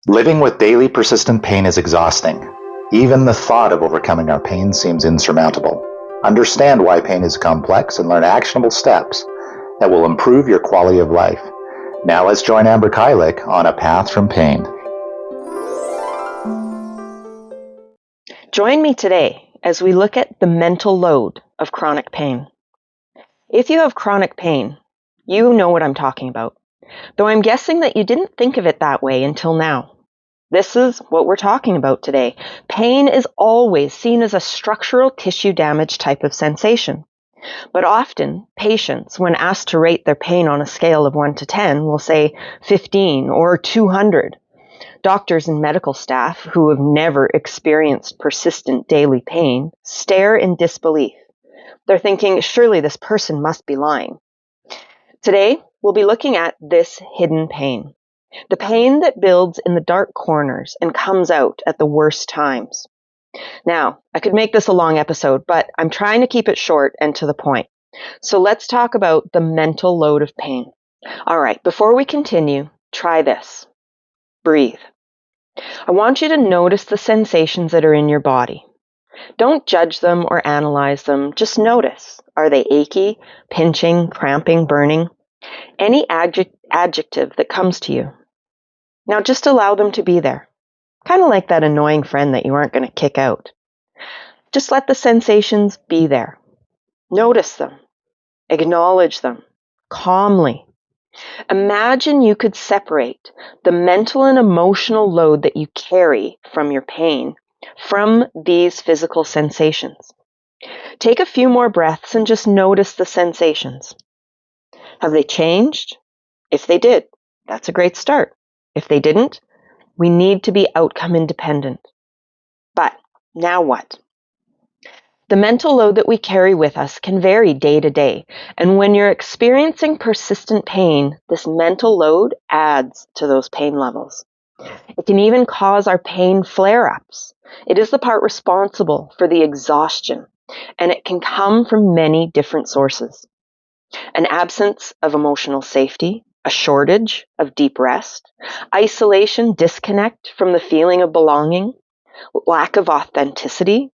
Living with daily persistent pain is exhausting. Even the thought of overcoming our pain seems insurmountable. Understand why pain is complex and learn actionable steps that will improve your quality of life. Now let's join Amber Kylick on A Path from Pain. Join me today as we look at the mental load of chronic pain. If you have chronic pain, you know what I'm talking about, though I'm guessing that you didn't think of it that way until now. This is what we're talking about today. Pain is always seen as a structural tissue damage type of sensation. But often, patients, when asked to rate their pain on a scale of 1 to 10, will say 15 or 200. Doctors and medical staff who have never experienced persistent daily pain stare in disbelief. They're thinking, surely this person must be lying. Today, we'll be looking at this hidden pain. The pain that builds in the dark corners and comes out at the worst times. Now, I could make this a long episode, but I'm trying to keep it short and to the point. So let's talk about the mental load of pain. All right, before we continue, try this. Breathe. I want you to notice the sensations that are in your body. Don't judge them or analyze them, just notice. Are they achy, pinching, cramping, burning? Any adjective that comes to you. Now just allow them to be there. Kind of like that annoying friend that you aren't going to kick out. Just let the sensations be there. Notice them. Acknowledge them. Calmly. Imagine you could separate the mental and emotional load that you carry from your pain from these physical sensations. Take a few more breaths and just notice the sensations. Have they changed? If they did, that's a great start. If they didn't, we need to be outcome independent. But now what? The mental load that we carry with us can vary day to day, and when you're experiencing persistent pain, this mental load adds to those pain levels. It can even cause our pain flare-ups. It is the part responsible for the exhaustion, and it can come from many different sources. An absence of emotional safety, a shortage of deep rest, isolation, disconnect from the feeling of belonging, lack of authenticity,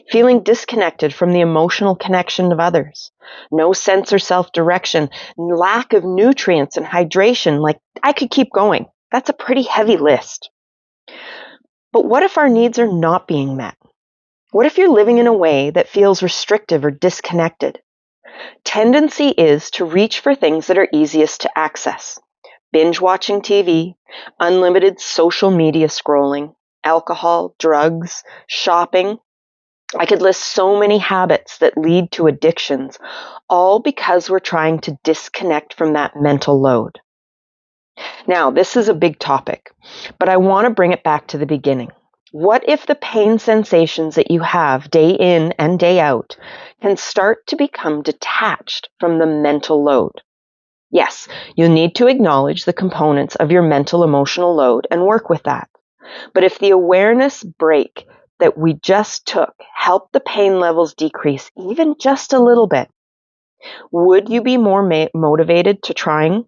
feeling disconnected from the emotional connection of others, no sense or self-direction, lack of nutrients and hydration. Like, I could keep going. That's a pretty heavy list. But what if our needs are not being met? What if you're living in a way that feels restrictive or disconnected? Tendency is to reach for things that are easiest to access. Binge watching TV, unlimited social media scrolling, alcohol, drugs, shopping. I could list so many habits that lead to addictions, all because we're trying to disconnect from that mental load. Now, this is a big topic, but I want to bring it back to the beginning. What if the pain sensations that you have day in and day out can start to become detached from the mental load? Yes, you'll need to acknowledge the components of your mental emotional load and work with that. But if the awareness break that we just took helped the pain levels decrease even just a little bit, would you be more motivated to trying?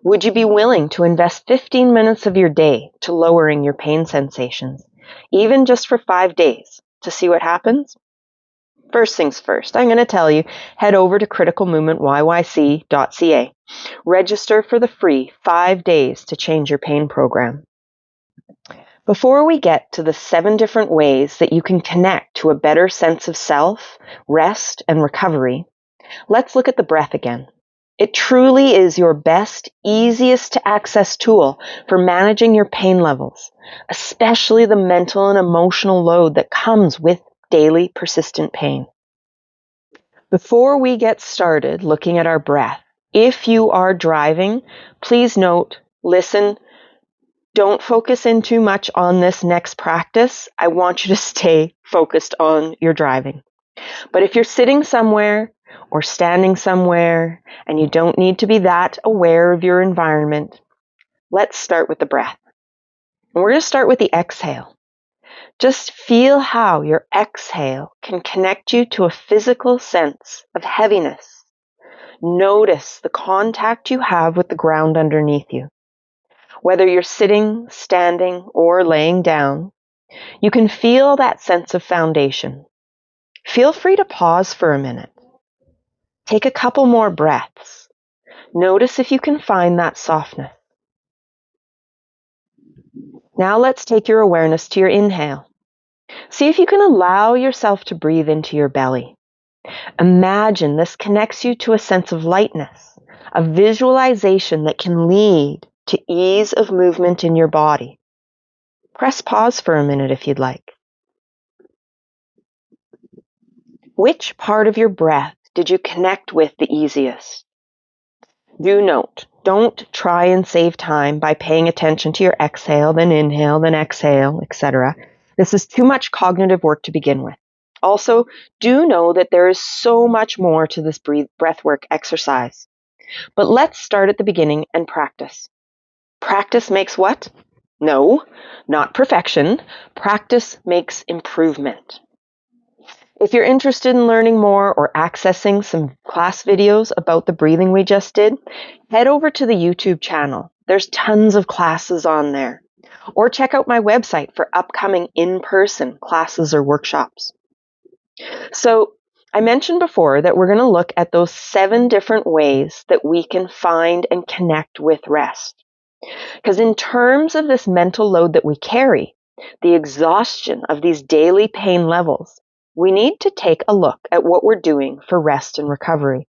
Would you be willing to invest 15 minutes of your day to lowering your pain sensations, even just for 5 days, to see what happens? First things first, I'm going to tell you, head over to Critical Movement YYC.ca. Register for the free 5 days to change your pain program. Before we get to the 7 different ways that you can connect to a better sense of self, rest, and recovery, let's look at the breath again. It truly is your best, easiest to access tool for managing your pain levels, especially the mental and emotional load that comes with daily persistent pain. Before we get started looking at our breath, if you are driving, please note, listen, don't focus in too much on this next practice. I want you to stay focused on your driving. But if you're sitting somewhere or standing somewhere and you don't need to be that aware of your environment, let's start with the breath. And we're going to start with the exhale. Just feel how your exhale can connect you to a physical sense of heaviness. Notice the contact you have with the ground underneath you. Whether you're sitting, standing, or laying down, you can feel that sense of foundation. Feel free to pause for a minute. Take a couple more breaths. Notice if you can find that softness. Now let's take your awareness to your inhale. See if you can allow yourself to breathe into your belly. Imagine this connects you to a sense of lightness, a visualization that can lead to ease of movement in your body. Press pause for a minute if you'd like. Which part of your breath did you connect with the easiest? Do note, don't try and save time by paying attention to your exhale, then inhale, then exhale, etc. This is too much cognitive work to begin with. Also, do know that there is so much more to this breathwork exercise. But let's start at the beginning and practice. Practice makes what? No, not perfection. Practice makes improvement. If you're interested in learning more or accessing some class videos about the breathing we just did, head over to the YouTube channel. There's tons of classes on there. Or check out my website for upcoming in-person classes or workshops. So, I mentioned before that we're going to look at those 7 different ways that we can find and connect with rest. Because in terms of this mental load that we carry, the exhaustion of these daily pain levels, we need to take a look at what we're doing for rest and recovery.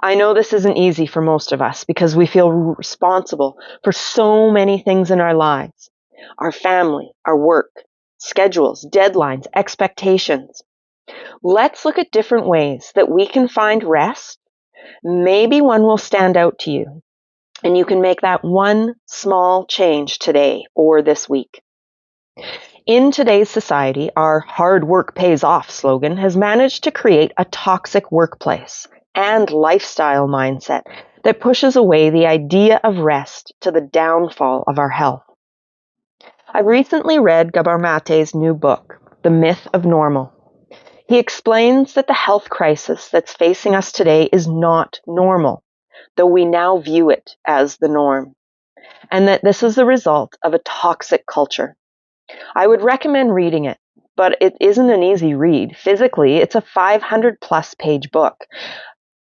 I know this isn't easy for most of us because we feel responsible for so many things in our lives. Our family, our work, schedules, deadlines, expectations. Let's look at different ways that we can find rest. Maybe one will stand out to you, and you can make that one small change today or this week. In today's society, our hard work pays off slogan has managed to create a toxic workplace and lifestyle mindset that pushes away the idea of rest to the downfall of our health. I recently read Gabor Mate's new book, The Myth of Normal. He explains that the health crisis that's facing us today is not normal, though we now view it as the norm, and that this is the result of a toxic culture. I would recommend reading it, but it isn't an easy read. Physically, it's a 500-plus page book.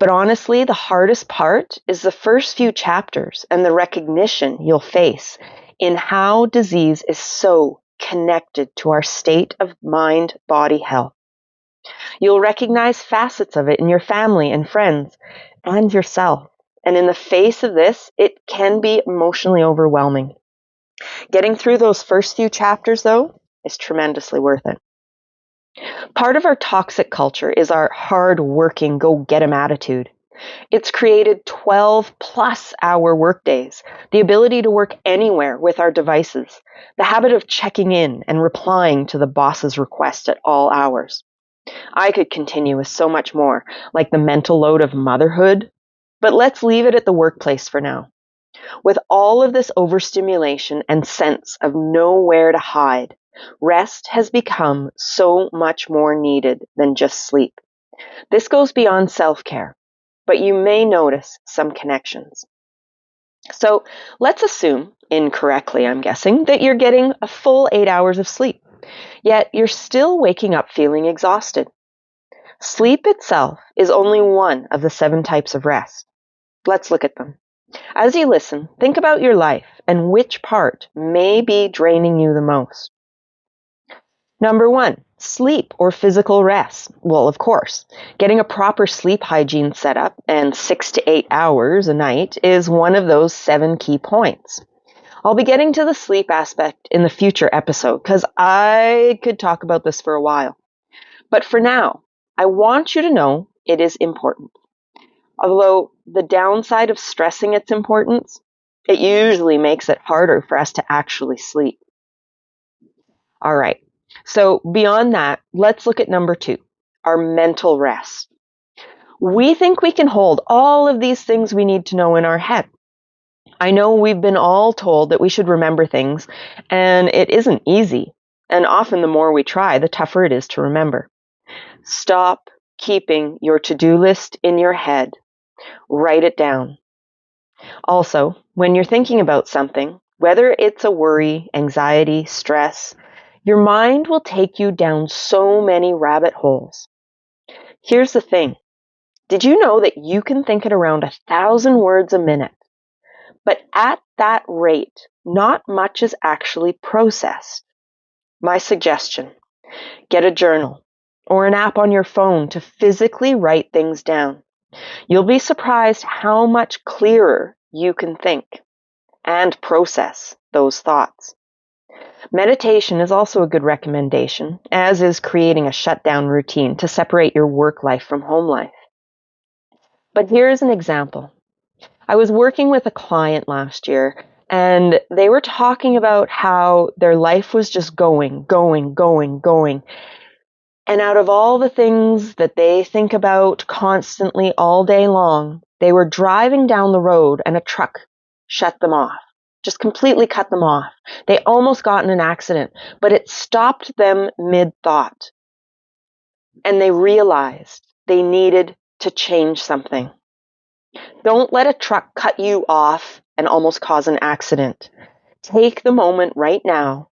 But honestly, the hardest part is the first few chapters and the recognition you'll face in how disease is so connected to our state of mind-body health. You'll recognize facets of it in your family and friends and yourself. And in the face of this, it can be emotionally overwhelming. Getting through those first few chapters, though, is tremendously worth it. Part of our toxic culture is our hard-working, go-get-'em attitude. It's created 12-plus hour workdays, the ability to work anywhere with our devices, the habit of checking in and replying to the boss's request at all hours. I could continue with so much more, like the mental load of motherhood, but let's leave it at the workplace for now. With all of this overstimulation and sense of nowhere to hide, rest has become so much more needed than just sleep. This goes beyond self-care, but you may notice some connections. So let's assume, incorrectly I'm guessing, that you're getting a full 8 hours of sleep, yet you're still waking up feeling exhausted. Sleep itself is only one of the 7 types of rest. Let's look at them. As you listen, think about your life and which part may be draining you the most. Number 1, sleep or physical rest. Well, of course, getting a proper sleep hygiene setup and 6 to 8 hours a night is one of those 7 key points. I'll be getting to the sleep aspect in the future episode because I could talk about this for a while. But for now, I want you to know it is important. Although the downside of stressing its importance, it usually makes it harder for us to actually sleep. All right, so beyond that, let's look at number 2, our mental rest. We think we can hold all of these things we need to know in our head. I know we've been all told that we should remember things, and it isn't easy. And often the more we try, the tougher it is to remember. Stop keeping your to-do list in your head. Write it down. Also, when you're thinking about something, whether it's a worry, anxiety, stress, your mind will take you down so many rabbit holes. Here's the thing. Did you know that you can think at around 1,000 words a minute? But at that rate, not much is actually processed. My suggestion, get a journal or an app on your phone to physically write things down. You'll be surprised how much clearer you can think and process those thoughts. Meditation is also a good recommendation, as is creating a shutdown routine to separate your work life from home life. But here's an example. I was working with a client last year, and they were talking about how their life was just going. And out of all the things that they think about constantly all day long, they were driving down the road and a truck shut them off, just completely cut them off. They almost got in an accident, but it stopped them mid-thought. And they realized they needed to change something. Don't let a truck cut you off and almost cause an accident. Take the moment right now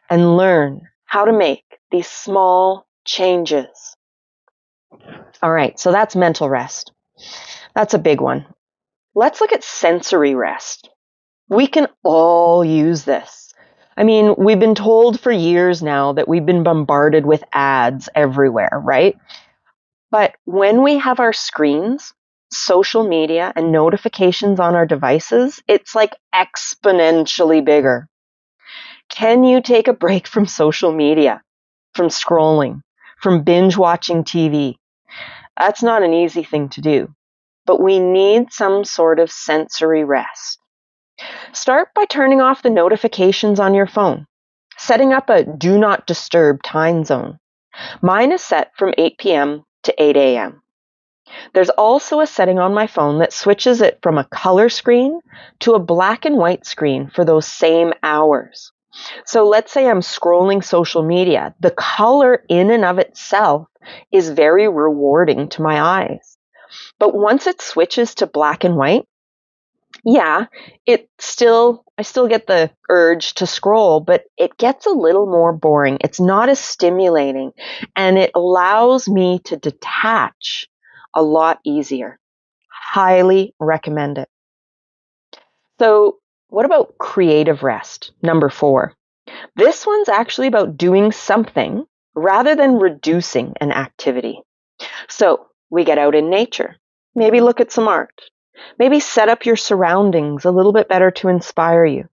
and learn how to make these small changes. All right, so that's mental rest. That's a big one. Let's look at sensory rest. We can all use this. I mean, we've been told for years now that we've been bombarded with ads everywhere, right? But when we have our screens, social media, and notifications on our devices, it's like exponentially bigger. Can you take a break from social media, from scrolling, from binge watching TV? That's not an easy thing to do, but we need some sort of sensory rest. Start by turning off the notifications on your phone, setting up a do not disturb time zone. Mine is set from 8 p.m. to 8 a.m. There's also a setting on my phone that switches it from a color screen to a black and white screen for those same hours. So let's say I'm scrolling social media. The color in and of itself is very rewarding to my eyes. But once it switches to black and white, yeah, I still get the urge to scroll, but it gets a little more boring. It's not as stimulating, and it allows me to detach a lot easier. Highly recommend it. So, what about creative rest? Number 4. This one's actually about doing something rather than reducing an activity. So, we get out in nature, maybe look at some art, maybe set up your surroundings a little bit better to inspire you.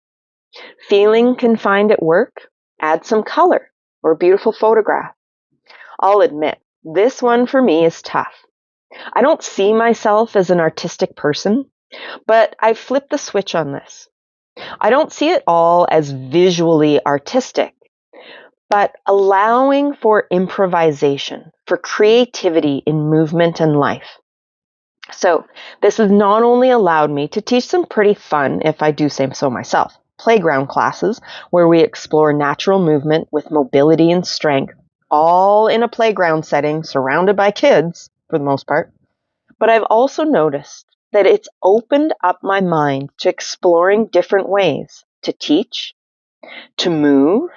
Feeling confined at work? Add some color or a beautiful photograph. I'll admit, this one for me is tough. I don't see myself as an artistic person, but I've flipped the switch on this. I don't see it all as visually artistic, but allowing for improvisation, for creativity in movement and life. So this has not only allowed me to teach some pretty fun, if I do say so myself, playground classes where we explore natural movement with mobility and strength, all in a playground setting surrounded by kids for the most part. But I've also noticed that it's opened up my mind to exploring different ways to teach, to move,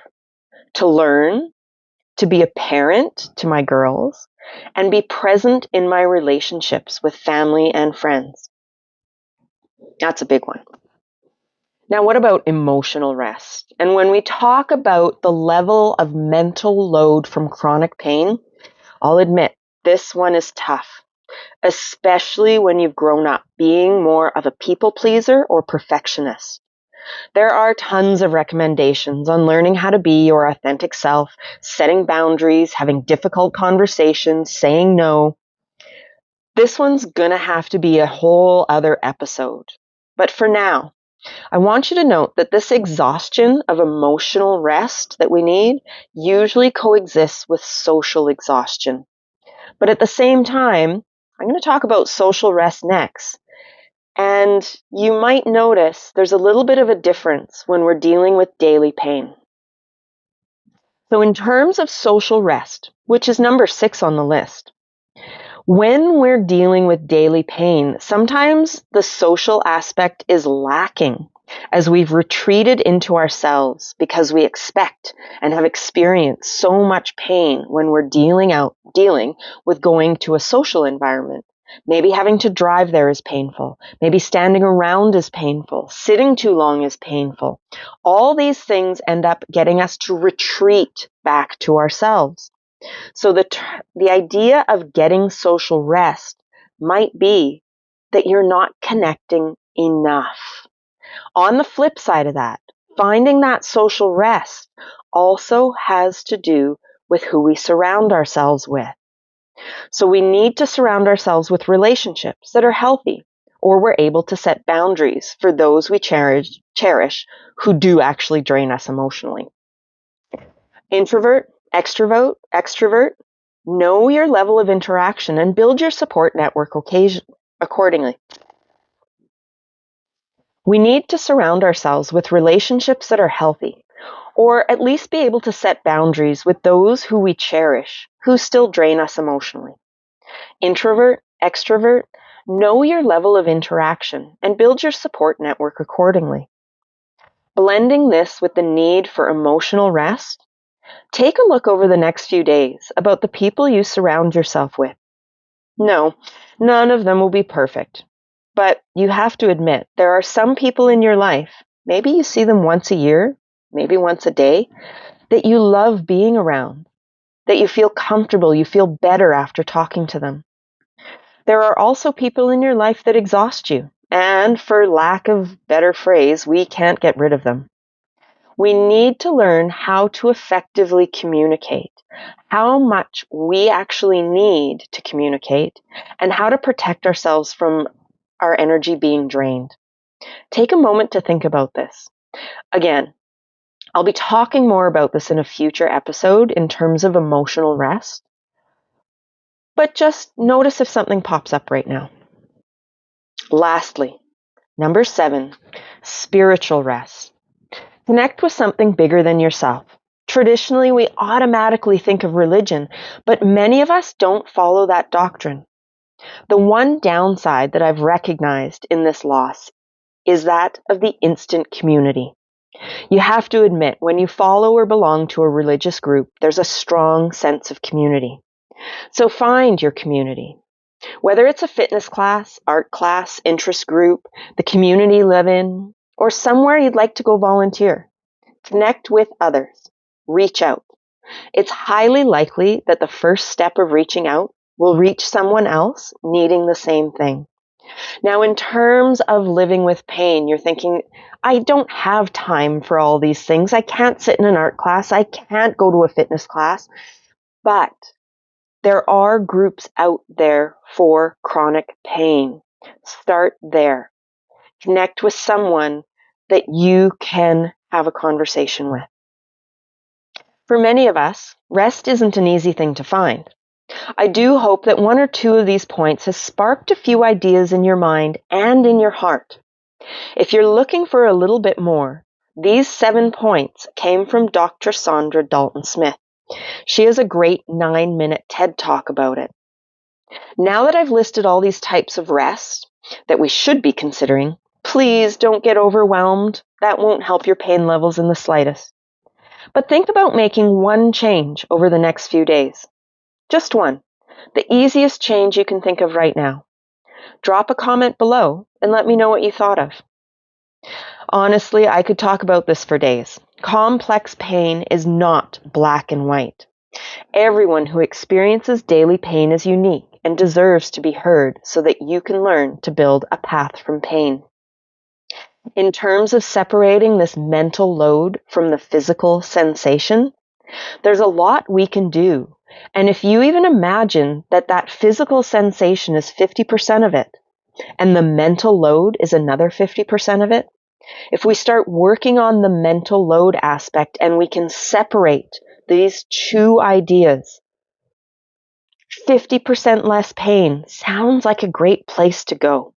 to learn, to be a parent to my girls, and be present in my relationships with family and friends. That's a big one. Now, what about emotional rest? And when we talk about the level of mental load from chronic pain, I'll admit this one is tough, especially when you've grown up being more of a people pleaser or perfectionist. There are tons of recommendations on learning how to be your authentic self, setting boundaries, having difficult conversations, saying no. This one's gonna have to be a whole other episode. But for now, I want you to note that this exhaustion of emotional rest that we need usually coexists with social exhaustion. But at the same time, I'm going to talk about social rest next. And you might notice there's a little bit of a difference when we're dealing with daily pain. So in terms of social rest, which is number 6 on the list, When we're dealing with daily pain, sometimes the social aspect is lacking as we've retreated into ourselves because we expect and have experienced so much pain when we're dealing with going to a social environment. Maybe having to drive there is painful. Maybe standing around is painful. Sitting too long is painful. All these things end up getting us to retreat back to ourselves. So the idea of getting social rest might be that you're not connecting enough. On the flip side of that, finding that social rest also has to do with who we surround ourselves with. So we need to surround ourselves with relationships that are healthy, or we're able to set boundaries for those we cherish who do actually drain us emotionally. Introvert, extrovert, know your level of interaction and build your support network accordingly. We need to surround ourselves with relationships that are healthy, or at least be able to set boundaries with those who we cherish, who still drain us emotionally. Introvert, extrovert, know your level of interaction and build your support network accordingly. Blending this with the need for emotional rest, take a look over the next few days about the people you surround yourself with. No, none of them will be perfect. But you have to admit, there are some people in your life, maybe you see them once a year, maybe once a day, that you love being around, that you feel comfortable, you feel better after talking to them. There are also people in your life that exhaust you, and for lack of better phrase, we can't get rid of them. We need to learn how to effectively communicate, how much we actually need to communicate, and how to protect ourselves from our energy being drained. Take a moment to think about this. Again, I'll be talking more about this in a future episode in terms of emotional rest, but just notice if something pops up right now. Lastly, number 7, spiritual rest. Connect with something bigger than yourself. Traditionally, we automatically think of religion, but many of us don't follow that doctrine. The one downside that I've recognized in this loss is that of the instant community. You have to admit, when you follow or belong to a religious group, there's a strong sense of community. So find your community. Whether it's a fitness class, art class, interest group, the community you live in, or somewhere you'd like to go volunteer. Connect with others. Reach out. It's highly likely that the first step of reaching out will reach someone else needing the same thing. Now, in terms of living with pain, you're thinking, I don't have time for all these things. I can't sit in an art class. I can't go to a fitness class. But there are groups out there for chronic pain. Start there. Connect with someone that you can have a conversation with. For many of us, rest isn't an easy thing to find. I do hope that one or two of these points has sparked a few ideas in your mind and in your heart. If you're looking for a little bit more, these 7 points came from Dr. Sandra Dalton-Smith. She has a great 9-minute TED Talk about it. Now that I've listed all these types of rest that we should be considering, please don't get overwhelmed. That won't help your pain levels in the slightest. But think about making one change over the next few days. Just one. The easiest change you can think of right now. Drop a comment below and let me know what you thought of. Honestly, I could talk about this for days. Complex pain is not black and white. Everyone who experiences daily pain is unique and deserves to be heard so that you can learn to build a path from pain. In terms of separating this mental load from the physical sensation, there's a lot we can do. And if you even imagine that physical sensation is 50% of it, and the mental load is another 50% of it, if we start working on the mental load aspect and we can separate these two ideas, 50% less pain sounds like a great place to go.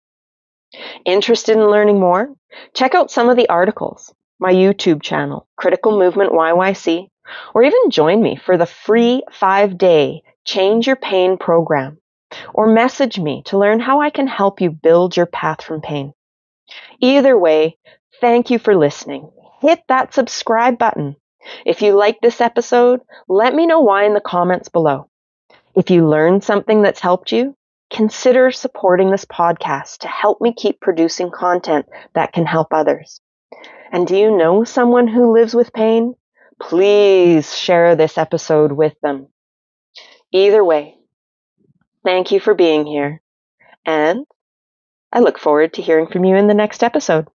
Interested in learning more? Check out some of the articles, my YouTube channel, Critical Movement YYC, or even join me for the free 5-day Change Your Pain program. or message me to learn how I can help you build your path from pain. Either way, thank you for listening. Hit that subscribe button. If you like this episode, let me know why in the comments below. If you learned something that's helped you, consider supporting this podcast to help me keep producing content that can help others. And do you know someone who lives with pain? Please share this episode with them. Either way, thank you for being here, and I look forward to hearing from you in the next episode.